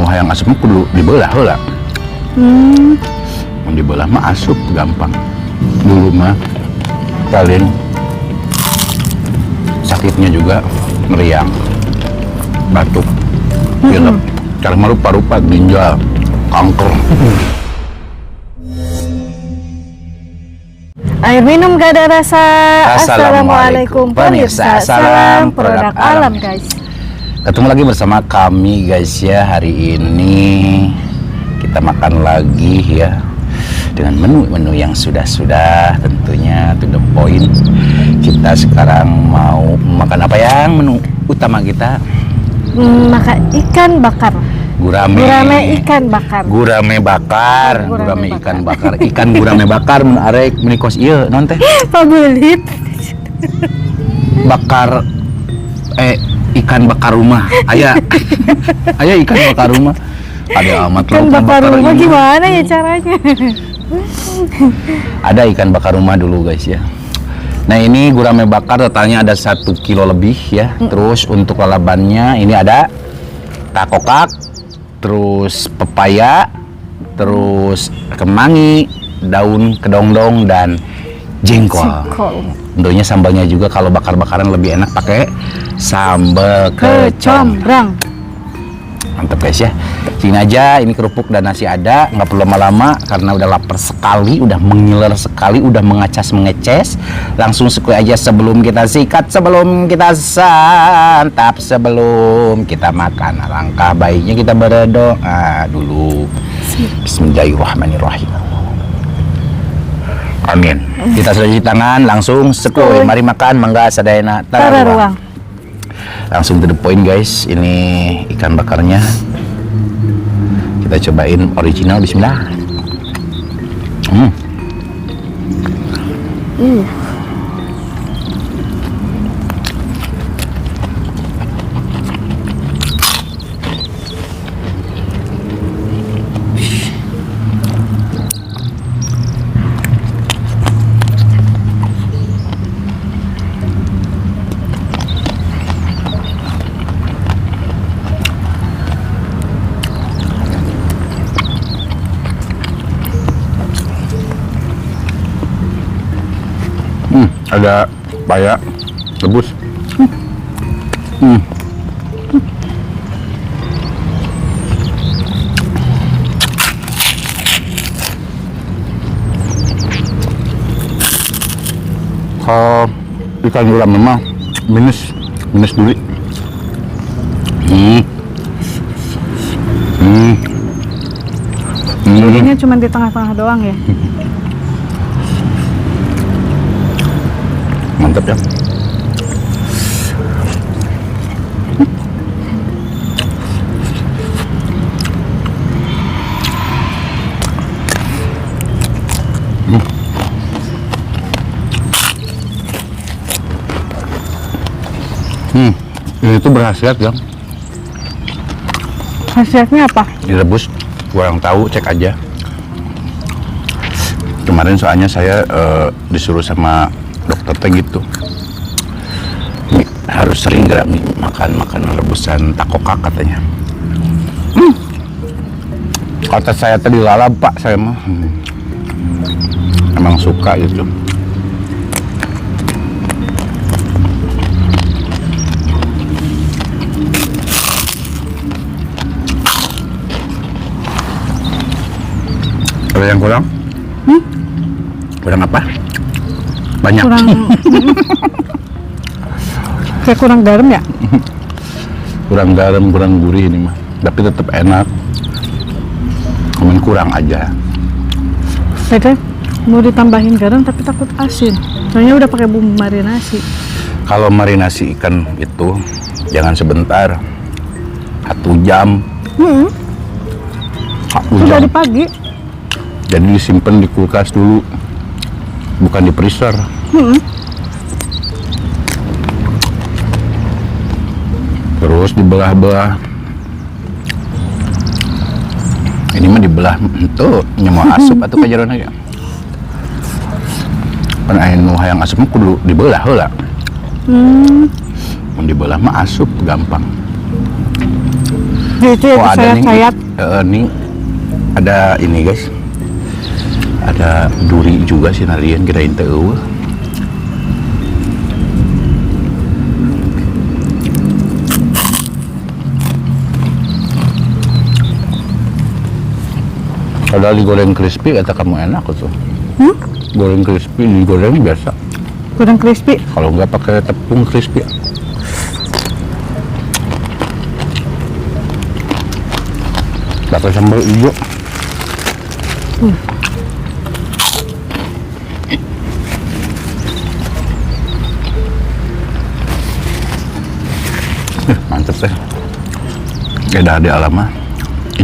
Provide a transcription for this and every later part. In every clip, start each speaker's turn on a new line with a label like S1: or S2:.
S1: hayang asap kudu dibelah heula. Mun dibelah mah asup gampang. Dulu mah paling sakitnya juga meriang, batuk, pilek, karena rupa-rupa ginjal, kanker.
S2: Air minum gak ada rasa. Assalamualaikum pemirsa. Salam produk alam guys.
S1: Ketemu lagi bersama kami guys ya. Hari ini kita makan lagi ya, dengan menu-menu yang sudah tentunya to the point. Kita sekarang mau makan apa yang menu utama kita?
S2: Makan ikan bakar. Gurame ikan bakar.
S1: Gurame ikan bakar. Ikan gurame bakar mun arek meni kos ieu naon teh?
S2: Pabelit.
S1: Bakar ikan bakar rumah. Aya ikan bakar rumah. Ada amat
S2: ikan bakar rumah gimana ya caranya?
S1: Ada ikan bakar rumah dulu guys ya. Nah ini gurame bakar totalnya ada 1 kilo lebih ya. Terus untuk lalabannya ini ada takokak, terus pepaya, terus kemangi, daun kedongdong dan jengkol. Tentunya sambalnya juga kalau bakar-bakaran lebih enak pakai sambal kecombrang. Mantap guys ya. Sini aja, ini kerupuk dan nasi ada, nggak perlu lama-lama karena udah lapar sekali, udah mengiler sekali, udah mengeces. Langsung sekali aja sebelum kita sikat, sebelum kita santap, sebelum kita makan. Alangkah baiknya kita berdoa dulu. Bismillahirrahmanirrahim. Amin. Kita sudah cuci tangan, langsung sekoi. Mari makan, mangga sadayana tara ruang. Langsung to the point guys, ini ikan bakarnya kita cobain original. Bismillah. Ada paya rebus. Kalau ikan gurame mah minus dulu.
S2: Durinya cuma di tengah-tengah doang ya.
S1: Mantap ya. Ini tuh berkhasiat ya.
S2: Khasiatnya apa?
S1: Direbus, kurang tahu, cek aja. Kemarin soalnya saya disuruh sama dokter teh gitu, harus sering gerak makan rebusan takokak katanya. Kata saya tadi lalap pak, saya mah emang suka gitu. Ada yang kurang? Kurang apa? Banyak.
S2: Kayak kurang garam ya?
S1: Kurang garam, kurang gurih ini mah. Tapi tetap enak. Cuman kurang aja.
S2: Saya mau ditambahin garam tapi takut asin. Soalnya udah pakai bumbu marinasi.
S1: Kalau marinasi ikan itu jangan sebentar. 1 jam. 1 jam.
S2: Dari pagi.
S1: Jadi disimpan di kulkas dulu. Bukan di freezer. Terus dibelah-belah. Ini mah dibelah tuh nyamu asup atau kajaran aja. Pan anu hayang asup mah kudu dibelah heula. Mun dibelah mah asup gampang.
S2: Itu ya,
S1: Oh ada nih,
S2: sayap-sayap.
S1: nih ada ini guys, ada duri juga sih narian kirain teu. Padahal digoreng crispy kata kamu enak tuh. Goreng crispy, digoreng biasa.
S2: Kurang crispy.
S1: Kalau nggak pakai tepung crispy. Pakai sambal hijau. Mantep teh. Beda di alam mah.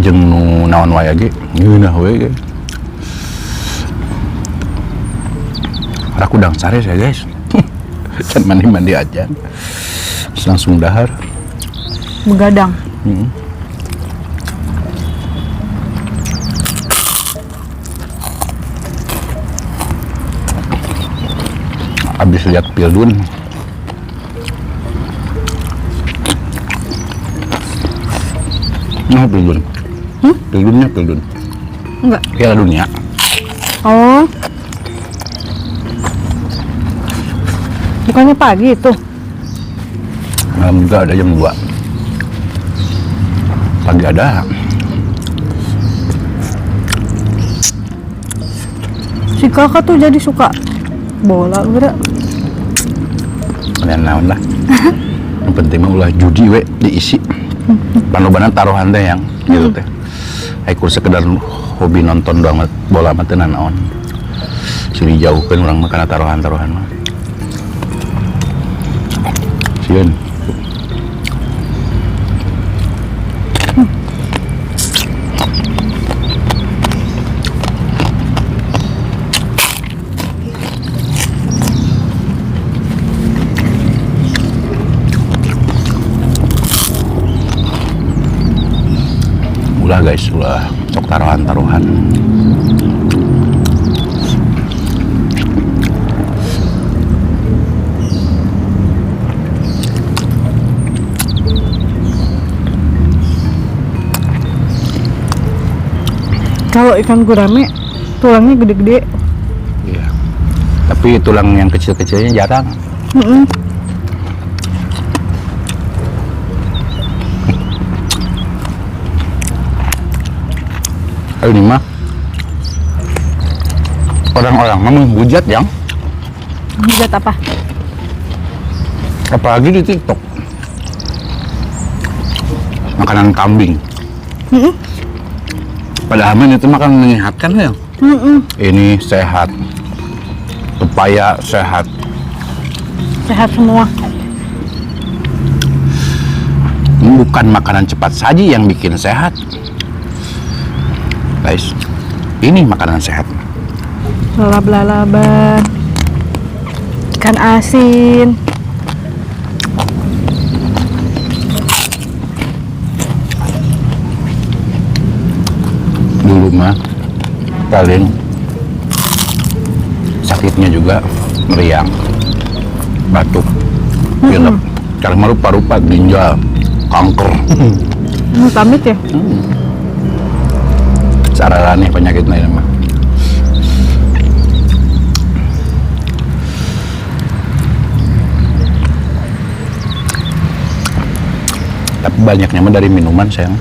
S1: Jeung nu naon wae ge, ngeunah we ge. Rakudang sare ya guys. Can mandi-mandi aja. Terus langsung dahar.
S2: Begadang.
S1: Habis lihat Pildun. Nah, Pildun. Pildunnya Pildun.
S2: Enggak.
S1: Piala Dunia.
S2: Oh. Bukannya pagi itu.
S1: Malam juga ada jam 2. Pagi ada.
S2: Si kakak tuh jadi suka bola gerak.
S1: Kalian naon lah. Yang penting mah ulah judi we diisi. Panobanan taruhan teh yang gitu teh. Aikur sekedar hobi nonton doang bola mah teu naon. Sini jauhkeun urang mah kana taruhan-taruhan mah. Sieun. Ulah guys, ulah sok taruhan-taruhan.
S2: Kalau ikan gurame tulangnya gede-gede.
S1: Iya. Tapi tulang yang kecil-kecilnya jarang. Ini mah orang-orang mah menghujat yang
S2: Hujat apa?
S1: apalagi di TikTok makanan kambing. Padahal mah itu makan menyehatkan ya. Ini sehat, pepaya sehat.
S2: Sehat semua.
S1: Bukan makanan cepat saji yang bikin sehat guys, ini makanan sehat.
S2: Lalap-lalapan, ikan asin.
S1: Dulu mah paling sakitnya juga meriang, batuk, pilek, karena rupa-rupa ginjal, kanker.
S2: Amit ya?
S1: Cara aneh penyakitnya ini mah. Tapi banyaknya mah dari minuman sayang.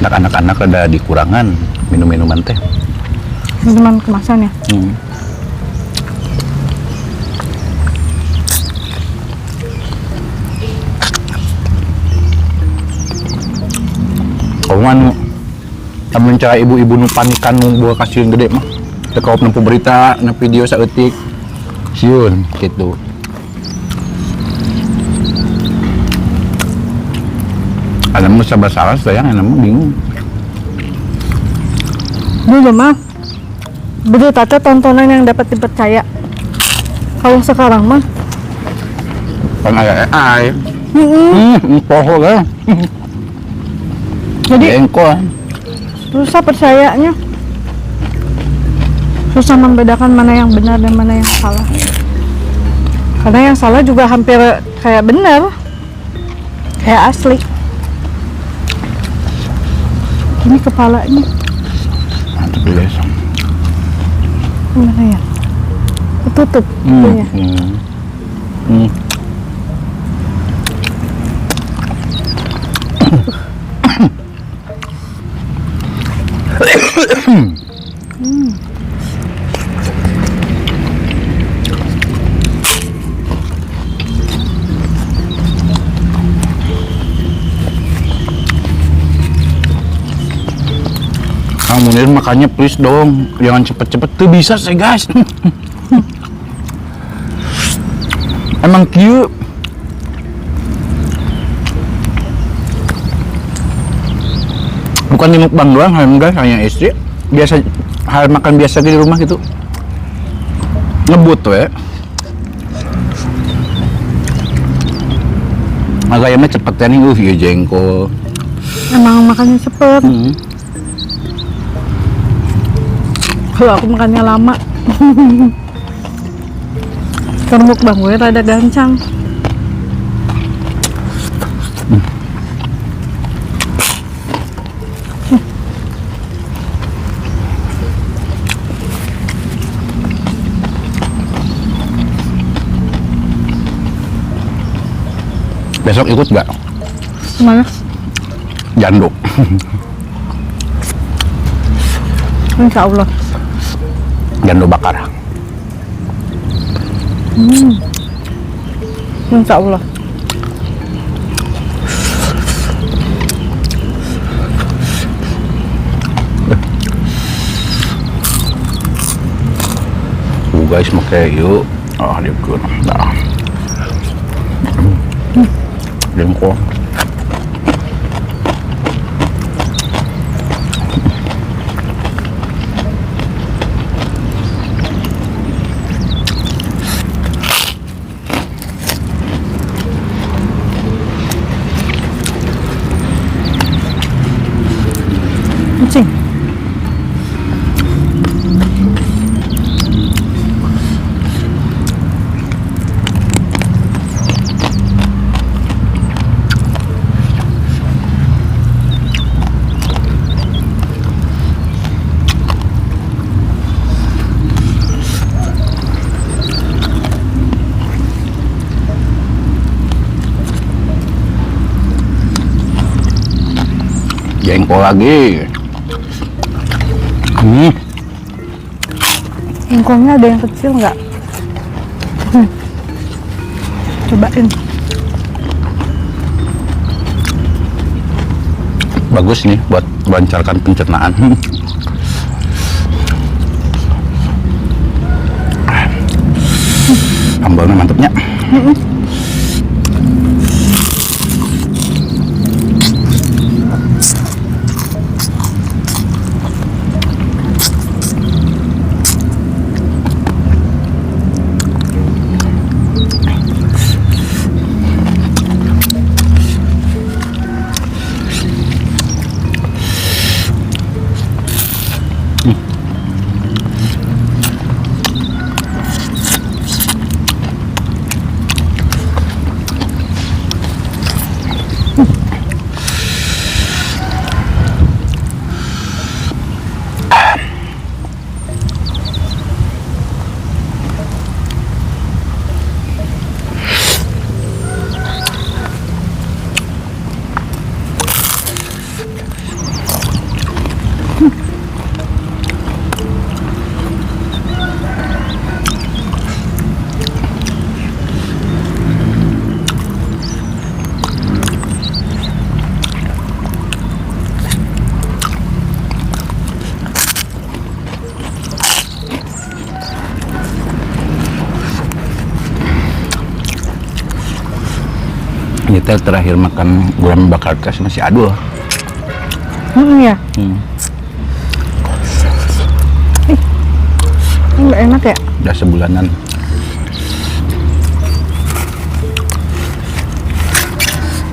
S1: Anak-anak ada dikurangan minum-minuman teh.
S2: Minuman kemasan ya?
S1: Kalau anu mencari ibu-ibu nu panikan nu bawa kasiun gede mah teu nempu berita na video saeutik sieun gitu. Ada mah salah sayang anu mah bingung.
S2: Dulu mah berita teh tontonan yang dapat dipercaya. Kalau sekarang mah
S1: Kan aya AI. Poho lah.
S2: jadi
S1: Engko.
S2: susah percayanya. Susah membedakan mana yang benar dan mana yang salah. Karena yang salah juga hampir kayak benar. Kayak asli. Ini kepalanya
S1: Mantap guys.
S2: gimana ya? Ketutup
S1: Hmm.
S2: itunya.
S1: Hmm. Hmm. Kang Munir makanya please dong, jangan cepet-cepet tuh bisa sih guys. Emang cute. Bukan di mukbang doang, guys, hanya istri biasa hal makan biasa di rumah gitu. Ngebut tuh ya. Agaknya cepet ya nih, ya jengkol.
S2: Emang makannya cepet. Kalau aku makannya lama. Karena mukbang gue rada gancang.
S1: Besok ikut nggak?
S2: Mana?
S1: Jando.
S2: Insya Allah.
S1: Jando bakar.
S2: Insya Allah.
S1: Guys, makanya yuk. Oh, dia good. Nah. Jengkol.
S2: Kucing.
S1: Jengkol lagi.
S2: Engkongnya ada yang kecil nggak? Cobain.
S1: Bagus nih buat melancarkan pencernaan. Sambalnya mantepnya. Kita terakhir makan gurame bakar kas masih adul.
S2: Ya. Nggak enak ya?
S1: Udah sebulanan.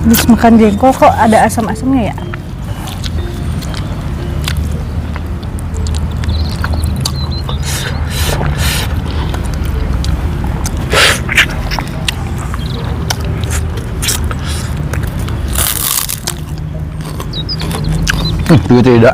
S2: Habis makan jengkol kok ada asam-asamnya ya?
S1: Juga tidak.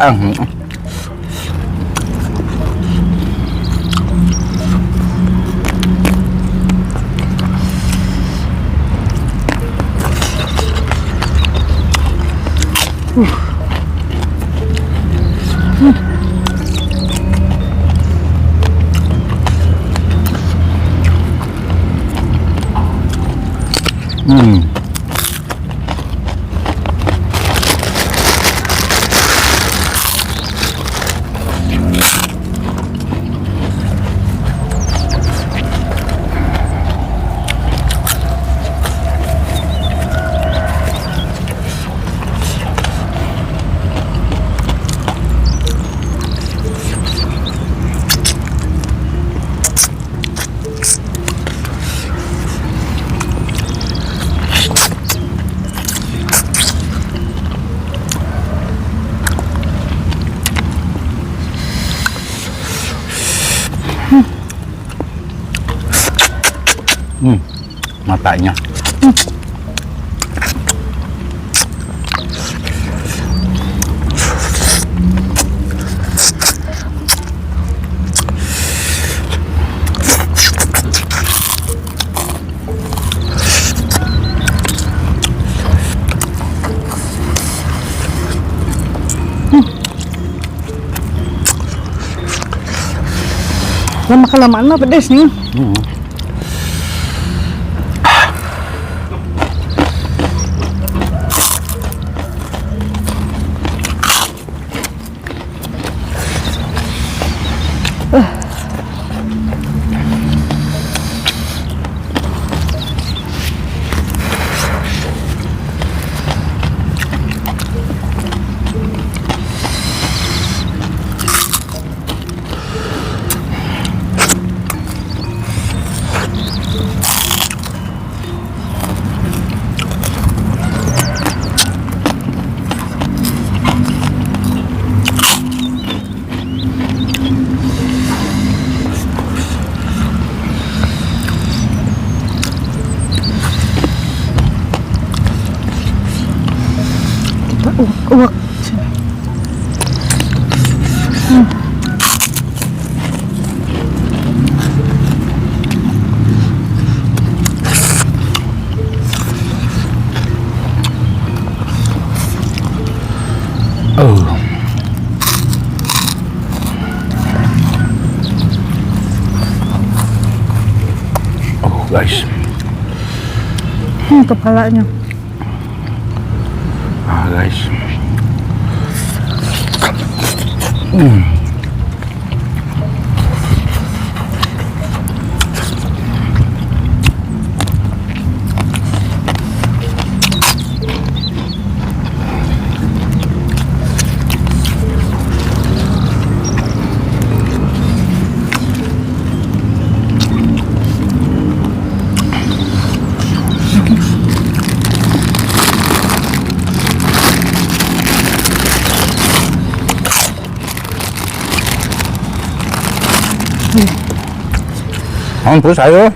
S1: Matanya.
S2: Lama-kelamaan mah pedes nih. Uwak.
S1: Guys.
S2: Kepalanya.
S1: Guys. Terus ayo.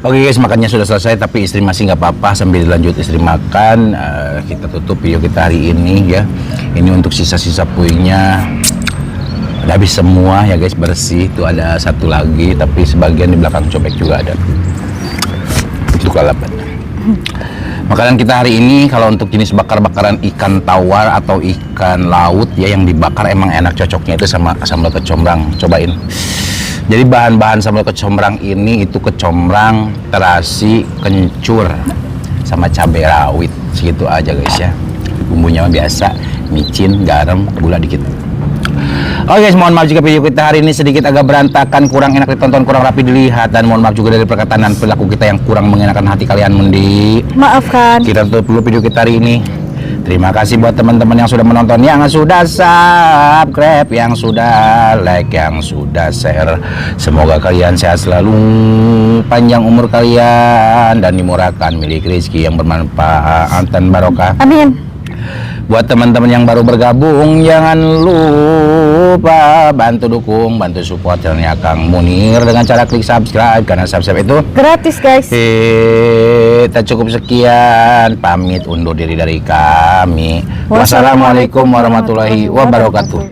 S1: Oke guys, makannya sudah selesai tapi istri masih nggak apa-apa. Sambil lanjut istri makan, kita tutup video kita hari ini ya. Ini untuk sisa-sisa puingnya udah habis semua ya guys, bersih. Tuh ada satu lagi tapi sebagian di belakang cobek juga ada. Itu lalapan. Makanan kita hari ini kalau untuk jenis bakar-bakaran ikan tawar atau ikan laut ya yang dibakar emang enak, cocoknya itu sama sambal kecombrang. Cobain. Jadi bahan-bahan sambal kecombrang ini itu kecombrang, terasi, kencur, sama cabai rawit. Segitu aja guys ya. Bumbunya biasa, micin, garam, gula dikit. Oke guys, mohon maaf jika video kita hari ini sedikit agak berantakan, kurang enak ditonton, kurang rapi dilihat, dan mohon maaf juga dari perkataan dan perilaku kita yang kurang mengenakan hati kalian, Mendi.
S2: Maafkan.
S1: Kita tutup dulu video kita hari ini. Terima kasih buat teman-teman yang sudah menonton, yang sudah subscribe, yang sudah like, yang sudah share. Semoga kalian sehat selalu, panjang umur kalian, dan dimurahkan milik rezeki yang bermanfaat dan barokah.
S2: Amin.
S1: Buat teman-teman yang baru bergabung, jangan lupa bantu dukung, bantu support channelnya Kang Munir dengan cara klik subscribe, karena subscribe itu
S2: Gratis guys.
S1: kita cukup sekian, pamit undur diri dari kami. Wassalamualaikum warahmatullahi wabarakatuh.